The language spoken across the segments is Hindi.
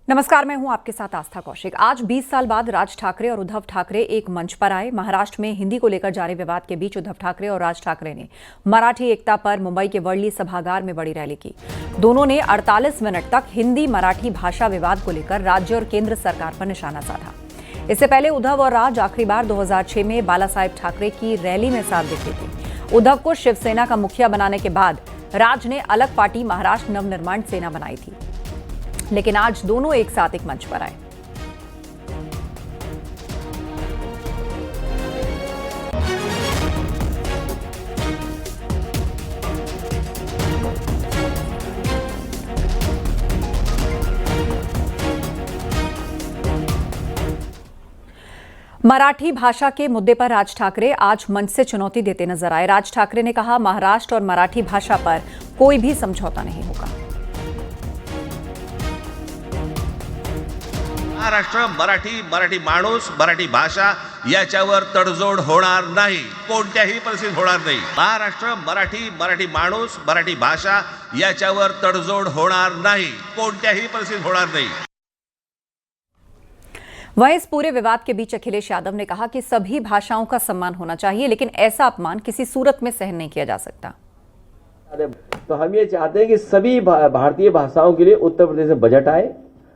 नमस्कार, मैं हूं आपके साथ आस्था कौशिक। आज 20 साल बाद राज ठाकरे और उद्धव ठाकरे एक मंच पर आए। महाराष्ट्र में हिंदी को लेकर जारी विवाद के बीच उद्धव ठाकरे और राज ठाकरे ने मराठी एकता पर मुंबई के वर्ली सभागार में बड़ी रैली की। दोनों ने 48 मिनट तक हिंदी मराठी भाषा विवाद को लेकर राज्य और केंद्र सरकार पर निशाना साधा। इससे पहले उद्धव और राज आखिरी बार 2006 में बाला साहेब ठाकरे की रैली में साथ दिखे थे। उद्धव को शिवसेना का मुखिया बनाने के बाद राज ने अलग पार्टी महाराष्ट्र नवनिर्माण सेना बनाई थी, लेकिन आज दोनों एक साथ एक मंच पर आए। मराठी भाषा के मुद्दे पर राज ठाकरे आज मंच से चुनौती देते नजर आए। राज ठाकरे ने कहा, महाराष्ट्र और मराठी भाषा पर कोई भी समझौता नहीं होगा। महाराष्ट्र मराठी माणूस मराठी भाषा याच्यावर तडजोड होणार नाही, कोणत्याही परिस्थितीत होणार नाही। महाराष्ट्र मराठी माणूस मराठी भाषा याच्यावर तडजोड होणार नाही, कोणत्याही परिस्थितीत होणार नाही। वहीं इस पूरे विवाद के बीच अखिलेश यादव ने कहा कि सभी भाषाओं का सम्मान होना चाहिए, लेकिन ऐसा अपमान किसी सूरत में सहन नहीं किया जा सकता। तो हम ये चाहते हैं कि सभी भारतीय भाषाओं के लिए उत्तर प्रदेश में बजट आए,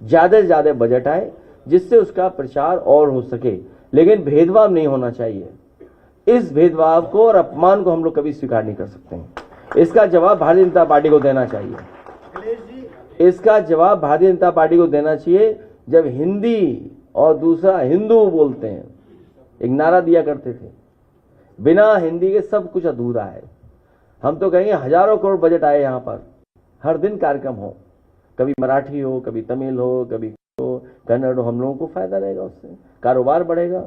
ज्यादा से ज्यादा बजट आए, जिससे उसका प्रचार और हो सके, लेकिन भेदभाव नहीं होना चाहिए। इस भेदभाव को और अपमान को हम लोग कभी स्वीकार नहीं कर सकते हैं। इसका जवाब भारतीय जनता पार्टी को देना चाहिए। इसका जवाब भारतीय जनता पार्टी को देना चाहिए। जब हिंदी और दूसरा हिंदू बोलते हैं, एक नारा दिया करते थे, बिना हिंदी के सब कुछ अधूरा है। हम तो कहेंगे हजारों करोड़ बजट आए यहाँ पर, हर दिन कार्यक्रम हो, कभी मराठी हो, कभी तमिल हो, कभी कन्नड़ हो, हम लोगों को फायदा रहेगा, उससे कारोबार बढ़ेगा,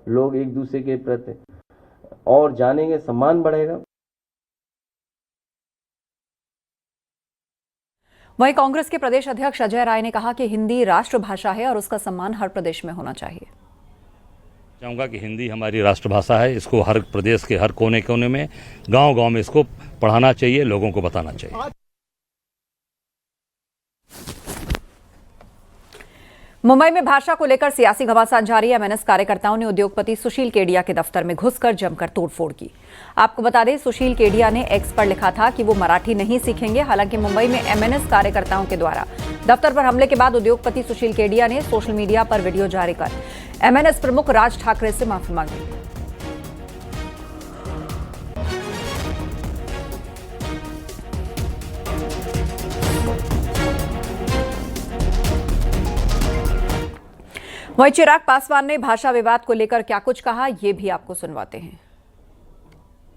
लोग एक दूसरे के प्रति और जानेंगे, सम्मान बढ़ेगा। वहीं कांग्रेस के प्रदेश अध्यक्ष अजय राय ने कहा कि हिंदी राष्ट्रभाषा है और उसका सम्मान हर प्रदेश में होना चाहिए। चाहूँगा कि हिंदी हमारी राष्ट्रभाषा है, इसको हर प्रदेश के हर कोने कोने में, गांव-गांव में इसको पढ़ाना चाहिए, लोगों को बताना चाहिए। मुंबई में भाषा को लेकर सियासी घमासान जारी है। एमएनएस कार्यकर्ताओं ने उद्योगपति सुशील केडिया के दफ्तर में घुसकर जमकर तोड़फोड़ की। आपको बता दें, सुशील केडिया ने एक्स पर लिखा था कि वो मराठी नहीं सीखेंगे। हालांकि मुंबई में एमएनएस कार्यकर्ताओं के द्वारा दफ्तर पर हमले के बाद उद्योगपति सुशील केडिया ने सोशल मीडिया पर वीडियो जारी कर एमएनएस प्रमुख राज ठाकरे से माफी मांगी। वहीं चिराग पासवान ने भाषा विवाद को लेकर क्या कुछ कहा, ये भी आपको सुनवाते हैं।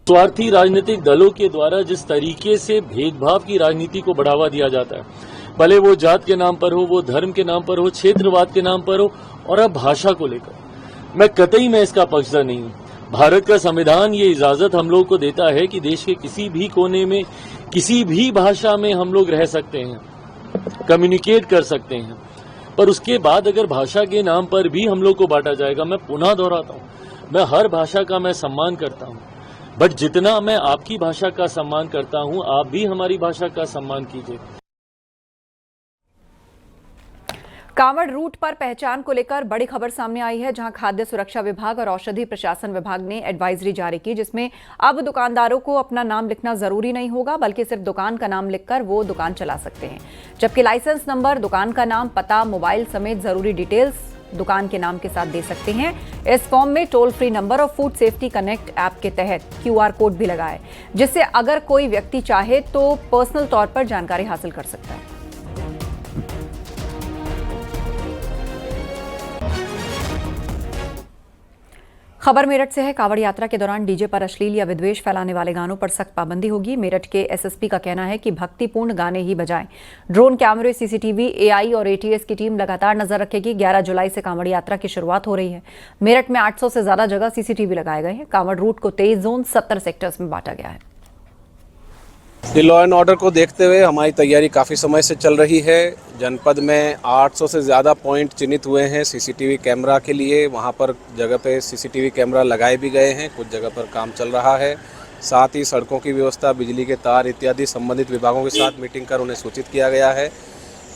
स्वार्थी राजनीतिक दलों के द्वारा जिस तरीके से भेदभाव की राजनीति को बढ़ावा दिया जाता है, भले वो जात के नाम पर हो, वो धर्म के नाम पर हो, क्षेत्रवाद के नाम पर हो, और अब भाषा को लेकर मैं कतई मैं इसका पक्षधर नहीं हूं। भारत का संविधान ये इजाजत हम लोग को देता है कि देश के किसी भी कोने में किसी भी भाषा में हम लोग रह सकते हैं, कम्युनिकेट कर सकते हैं, पर उसके बाद अगर भाषा के नाम पर भी हम लोग को बांटा जाएगा, मैं पुनः दोहराता हूं, मैं हर भाषा का मैं सम्मान करता हूं, बट जितना मैं आपकी भाषा का सम्मान करता हूं, आप भी हमारी भाषा का सम्मान कीजिए। कांवड़ रूट पर पहचान को लेकर बड़ी खबर सामने आई है, जहां खाद्य सुरक्षा विभाग और औषधि प्रशासन विभाग ने एडवाइजरी जारी की, जिसमें अब दुकानदारों को अपना नाम लिखना जरूरी नहीं होगा, बल्कि सिर्फ दुकान का नाम लिखकर वो दुकान चला सकते हैं। जबकि लाइसेंस नंबर, दुकान का नाम, पता, मोबाइल समेत जरूरी डिटेल्स दुकान के नाम के साथ दे सकते हैं। इस फॉर्म में टोल फ्री नंबर और फूड सेफ्टी कनेक्ट ऐप के तहत QR कोड भी लगा है, जिससे अगर कोई व्यक्ति चाहे तो पर्सनल तौर पर जानकारी हासिल कर सकता है। खबर मेरठ से है। कांवड़ यात्रा के दौरान डीजे पर अश्लील या विद्वेष फैलाने वाले गानों पर सख्त पाबंदी होगी। मेरठ के एसएसपी का कहना है कि भक्तिपूर्ण गाने ही बजाएं। ड्रोन कैमरे, सीसीटीवी, एआई और एटीएस की टीम लगातार नजर रखेगी। 11 जुलाई से कांवड़ यात्रा की शुरुआत हो रही है। मेरठ में 800 से ज्यादा जगह सीसीटीवी लगाए गए हैं। कांवड़ रूट को 23 जोन 70 सेक्टर्स में बांटा गया है। लॉ एंड ऑर्डर को देखते हुए हमारी तैयारी काफ़ी समय से चल रही है। जनपद में 800 से ज़्यादा पॉइंट चिन्हित हुए हैं सीसीटीवी कैमरा के लिए। वहां पर जगह पे सीसीटीवी कैमरा लगाए भी गए हैं, कुछ जगह पर काम चल रहा है। साथ ही सड़कों की व्यवस्था, बिजली के तार इत्यादि संबंधित विभागों के साथ मीटिंग कर उन्हें सूचित किया गया है।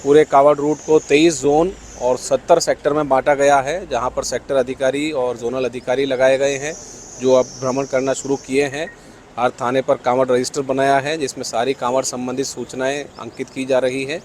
पूरे कावड़ रूट को 23 जोन और 70 सेक्टर में बांटा गया है, जहां पर सेक्टर अधिकारी और जोनल अधिकारी लगाए गए हैं जो अब भ्रमण करना शुरू किए हैं। हर थाने पर कांवड़ रजिस्टर बनाया है जिसमें सारी कांवड़ संबंधित सूचनाएं अंकित की जा रही है।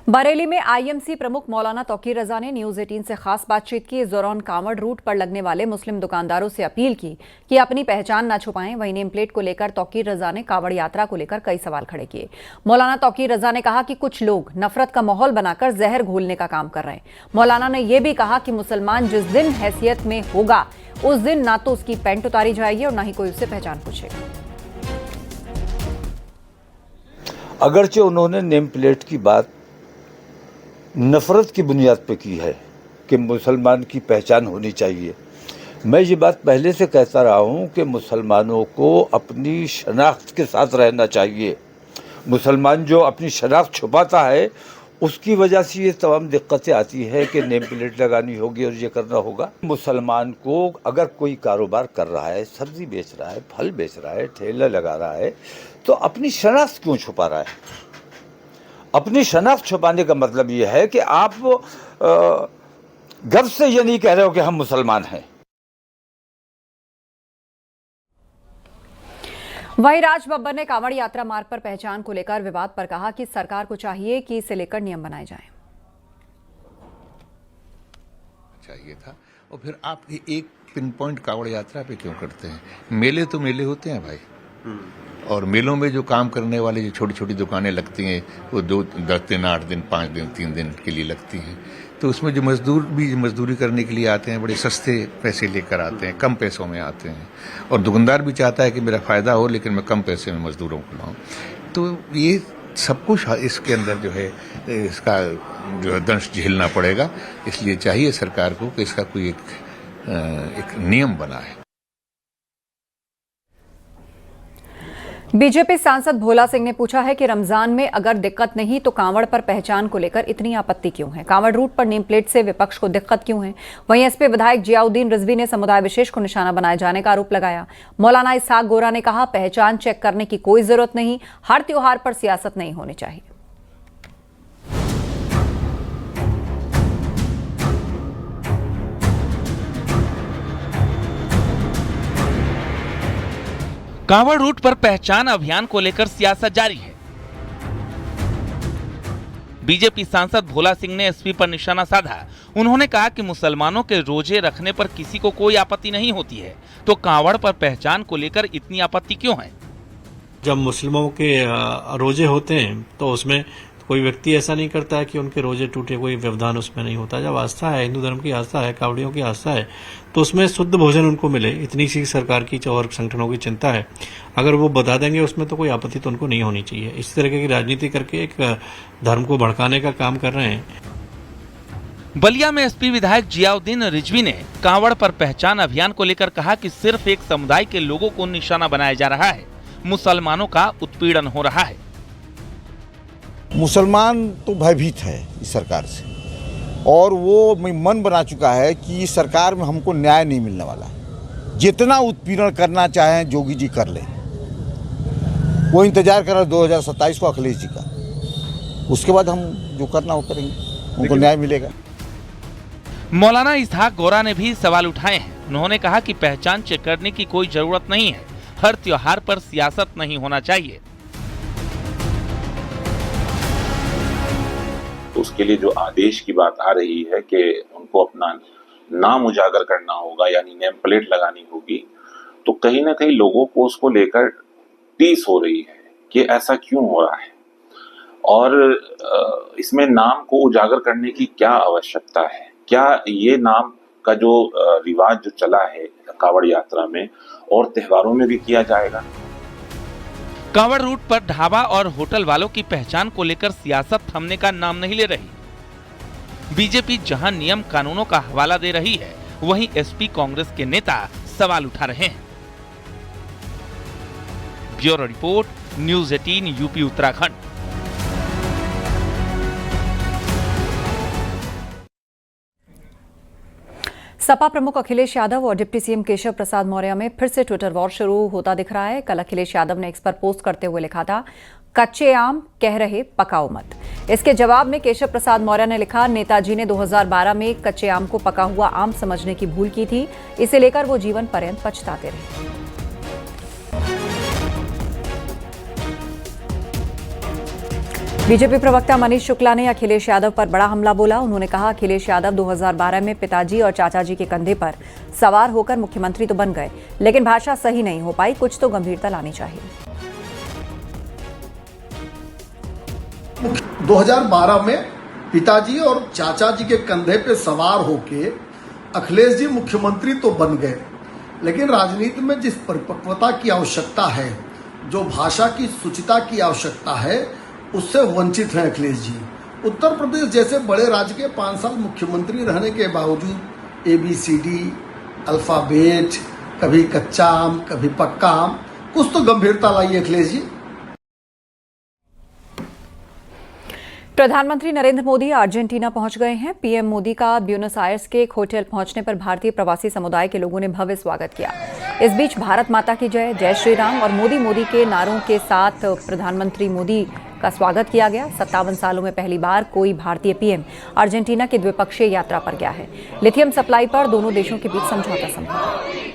बरेली में आईएमसी प्रमुख मौलाना तौकीर रजा ने न्यूज 18 से खास बातचीत की। इस दौरान कांवड़ रूट पर लगने वाले मुस्लिम दुकानदारों से अपील की कि अपनी पहचान न छुपाएं। वहीं नेम प्लेट को लेकर तौकीर रजा ने कांवड़ यात्रा को लेकर कई सवाल खड़े किए। मौलाना तौकीर रजा ने कहा कि कुछ लोग नफरत का माहौल बनाकर जहर घोलने का काम कर रहे हैं। मौलाना ने यह भी कहा कि मुसलमान जिस दिन हैसियत में होगा उस दिन ना तो उसकी पैंट उतारी जाएगी और ना ही कोई उससे पहचान पूछेगा। अगरचे उन्होंने नेम प्लेट की बात नफरत की बुनियाद पर की है कि मुसलमान की पहचान होनी चाहिए। मैं ये बात पहले से कहता रहा हूँ कि मुसलमानों को अपनी शनाख्त के साथ रहना चाहिए। मुसलमान जो अपनी शनाख्त छुपाता है उसकी वजह से ये तमाम दिक्कतें आती है कि नेम प्लेट लगानी होगी और ये करना होगा। मुसलमान को अगर कोई कारोबार कर रहा है, सब्जी बेच रहा है, फल बेच रहा है, ठेला लगा रहा है, तो अपनी शनाख्त क्यों छुपा रहा है? अपनी शनाख्त छुपाने का मतलब यह है कि आप गर्व से ये नहीं कह रहे हो कि हम मुसलमान हैं। वहीं राज बब्बर ने कांवड़ यात्रा मार्ग पर पहचान को लेकर विवाद पर कहा कि सरकार को चाहिए कि इसे लेकर नियम बनाए जाएं। चाहिए था और फिर आप एक पिन पॉइंट कांवड़ यात्रा पे क्यों करते हैं? मेले तो मेले होते हैं भाई, और मेलों में जो काम करने वाले जो छोटी छोटी दुकानें लगती हैं वो 10 दिन, 8 दिन, 5 दिन, 3 दिन के लिए लगती हैं। तो उसमें जो मजदूर भी मजदूरी करने के लिए आते हैं, बड़े सस्ते पैसे लेकर आते हैं, कम पैसों में आते हैं, और दुकानदार भी चाहता है कि मेरा फ़ायदा हो लेकिन मैं कम पैसे में मजदूरों को लाऊं। तो ये सब कुछ इसके अंदर जो है इसका जो है दंश झेलना पड़ेगा। इसलिए चाहिए सरकार को कि इसका कोई एक नियम बनाए। बीजेपी सांसद भोला सिंह ने पूछा है कि रमजान में अगर दिक्कत नहीं तो कांवड़ पर पहचान को लेकर इतनी आपत्ति क्यों है? कांवड़ रूट पर नेम प्लेट से विपक्ष को दिक्कत क्यों है? वहीं एसपी विधायक जियाउद्दीन रिजवी ने समुदाय विशेष को निशाना बनाए जाने का आरोप लगाया। मौलाना इसहाक गोरा ने कहा, पहचान चेक करने की कोई जरूरत नहीं, हर त्योहार पर सियासत नहीं होनी चाहिए। कांवड़ रूट पर पहचान अभियान को लेकर सियासत जारी है। बीजेपी सांसद भोला सिंह ने एसपी पर निशाना साधा। उन्होंने कहा कि मुसलमानों के रोजे रखने पर किसी को कोई आपत्ति नहीं होती है, तो कांवड़ पर पहचान को लेकर इतनी आपत्ति क्यों है? जब मुस्लिमों के रोजे होते हैं तो उसमें कोई व्यक्ति ऐसा नहीं करता है कि उनके रोजे टूटे, कोई व्यवधान उसमें नहीं होता। जब आस्था है, हिंदू धर्म की आस्था है, कावड़ियों की आस्था है, तो उसमें शुद्ध भोजन उनको मिले, इतनी सी सरकार की और संगठनों की चिंता है। अगर वो बता देंगे उसमें तो कोई आपत्ति तो उनको नहीं होनी चाहिए। इस तरह की राजनीति करके एक धर्म को भड़काने का काम कर रहे हैं। बलिया में एसपी विधायक जियाउद्दीन रिजवी ने कांवड़ पर पहचान अभियान को लेकर कहा कि सिर्फ एक समुदाय के लोगों को निशाना बनाया जा रहा है, मुसलमानों का उत्पीड़न हो रहा है। मुसलमान तो भयभीत है इस सरकार से, और वो मन बना चुका है कि इस सरकार में हमको न्याय नहीं मिलने वाला। जितना उत्पीड़न करना चाहें जोगी जी कर ले, वो इंतजार कर रहा है 2027 को अखिलेश जी का, उसके बाद हम जो करना वो करेंगे, उनको न्याय मिलेगा। मौलाना इसहाक गोरा ने भी सवाल उठाए हैं। उन्होंने कहा कि पहचान चेक करने की कोई जरूरत नहीं है, हर त्योहार पर सियासत नहीं होना चाहिए। उसके लिए जो आदेश की बात आ रही है कि उनको अपना नाम उजागर करना होगा, यानी नेम प्लेट लगानी होगी, तो कहीं ना कहीं लोगों को उसको लेकर टीस हो रही है कि ऐसा क्यों हो रहा है, और इसमें नाम को उजागर करने की क्या आवश्यकता है? क्या ये नाम का जो रिवाज जो चला है कांवड़ यात्रा में और त्योहारों में भी किया जाएगा? कांवड़ रूट पर ढाबा और होटल वालों की पहचान को लेकर सियासत थमने का नाम नहीं ले रही। बीजेपी जहां नियम कानूनों का हवाला दे रही है, वहीं एसपी कांग्रेस के नेता सवाल उठा रहे हैं। Bureau report, news 18 UP Uttarakhand. Sapa प्रमुख अखिलेश यादव और डिप्टी सीएम केशव प्रसाद मौर्य में फिर से ट्विटर वॉर शुरू होता दिख रहा है। कल अखिलेश यादव ने एक्स पर पोस्ट करते हुए लिखा था, कच्चे आम कह रहे पकाओ मत। इसके जवाब में केशव प्रसाद मौर्य ने लिखा, नेताजी ने 2012 में कच्चे आम को पका हुआ आम समझने की भूल की थी, इसे लेकर वो जीवन पर्यंत पछताते रहे। बीजेपी प्रवक्ता मनीष शुक्ला ने अखिलेश यादव पर बड़ा हमला बोला। उन्होंने कहा, अखिलेश यादव 2012 में पिताजी और चाचा जी के कंधे पर सवार होकर मुख्यमंत्री तो बन गए, लेकिन भाषा सही नहीं हो पाई, कुछ तो गंभीरता लानी चाहिए। 2012 में पिताजी और चाचा जी के कंधे पे सवार होके अखिलेश जी मुख्यमंत्री तो बन गए, लेकिन राजनीति में जिस परिपक्वता की आवश्यकता है, जो भाषा की शुचिता की आवश्यकता है, उससे वंचित हैं अखिलेश जी। उत्तर प्रदेश जैसे बड़े राज्य के 5 साल मुख्यमंत्री रहने के बावजूद ABCD, अल्फाबेट, कभी कच्चा आम कभी पक्का आम, कुछ तो गंभीरता लाइए अखिलेश जी। प्रधानमंत्री नरेंद्र मोदी अर्जेंटीना पहुंच गए हैं। पीएम मोदी का ब्यूनस आयर्स के एक होटल पहुंचने पर भारतीय प्रवासी समुदाय के लोगों ने भव्य स्वागत किया। इस बीच भारत माता की जय, जय श्री राम और मोदी मोदी के नारों के साथ प्रधानमंत्री मोदी का स्वागत किया गया। 57 सालों में पहली बार कोई भारतीय पीएम अर्जेंटीना की द्विपक्षीय यात्रा पर गया है। लिथियम सप्लाई पर दोनों देशों के बीच समझौता संभव है।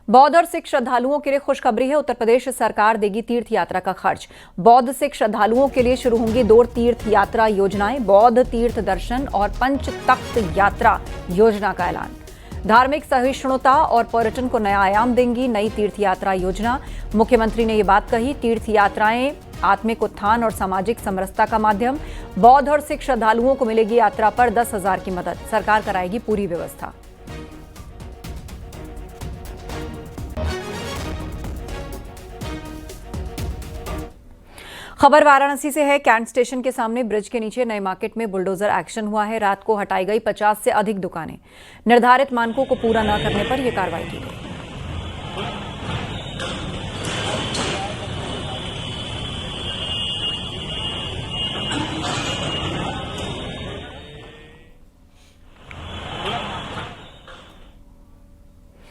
बौद्ध और सिख श्रद्धालुओं के लिए खुशखबरी है। उत्तर प्रदेश सरकार देगी तीर्थ यात्रा का खर्च। बौद्ध सिख श्रद्धालुओं के लिए शुरू होंगी 2 तीर्थ यात्रा योजनाएं। बौद्ध तीर्थ दर्शन और पंच तख्त यात्रा योजना का ऐलान। धार्मिक सहिष्णुता और पर्यटन को नया आयाम देंगी नई तीर्थ यात्रा योजना। मुख्यमंत्री ने ये बात कही, तीर्थ यात्राएं आत्मिक उत्थान और सामाजिक समरसता का माध्यम। बौद्ध और सिख श्रद्धालुओं को मिलेगी यात्रा पर 10,000 की मदद। सरकार कराएगी पूरी व्यवस्था। खबर वाराणसी से है। कैंट स्टेशन के सामने ब्रिज के नीचे नए मार्केट में बुलडोजर एक्शन हुआ है। रात को हटाई गई 50 से अधिक दुकानें। निर्धारित मानकों को पूरा न करने पर यह कार्रवाई की गई।